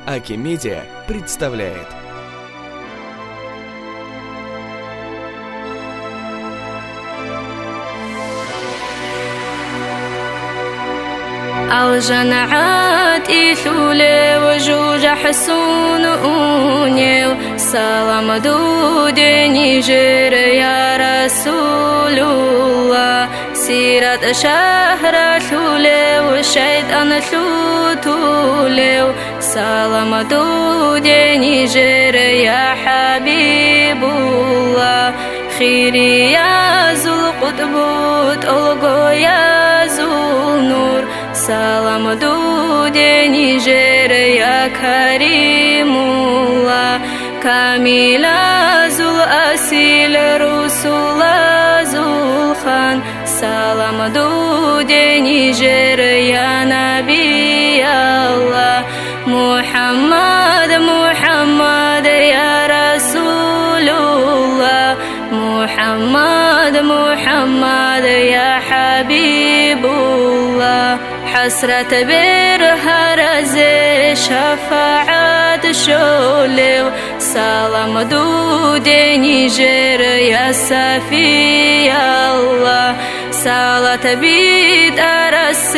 Аки-Медиа представляет. الجنعات إثولي وجوج حسون أونيو سلام دودي نيجر يا رسول الله سيرة شهر ثولي والشيطان ثوتولي سلام دودي نيجر يا حبيب الله خيري يا ذو القطب ألقو يا ذو النور سلام دودي نيجر يا كريم الله كامل ذو الأصيل رسول ذو الخان سلام دودي نيجر يا نبي الله محمد محمد يا رسول الله محمد محمد يا حبيب الله حسرة برهرز شفاعة شولو سلام دودي نيجر يا سفي الله صلاة بيد أرس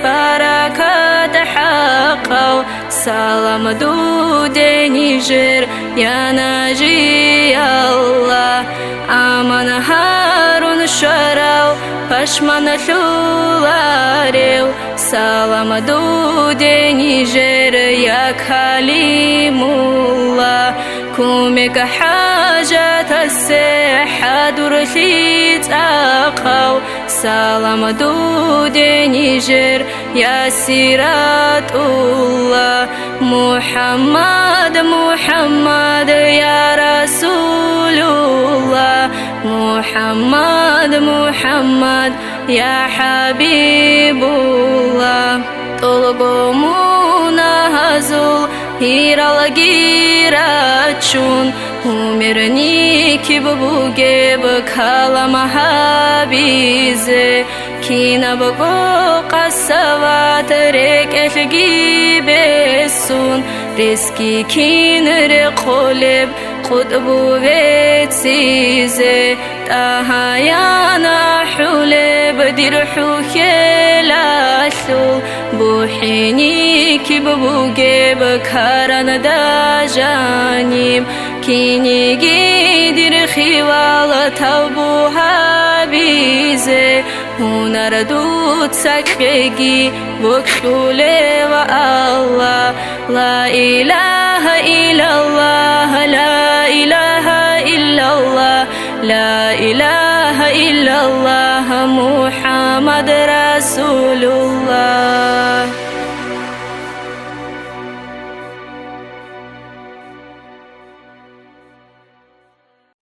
بركات حقه سلام دودي نيجر يا ناجي الله أمان هارون شراو پشمان ثولاريو سلام دودي نيجر يا كليم الله كومك حاجة الصحة درثيت أقاو سلام دودي نيجر يا سيرات الله محمد محمد يا رسول الله محمد محمد يا حبيب الله طلقمونا هزول هيرالجيراتشون умерни кибуге бкалама хабизе кинабго қасават рекелги бесун риски кинре қолеб قطبو بتسيزه تهايانا حولي بدير حوكيلاشو بوحيني كيبو جيب كاران دا جانيم كيني جيدر خوال توبو هابيزه هنر دوت سكريجي بكشولي والله لا إله إلا الله لا إله إلا الله لا إله إلا الله محمد رسول الله.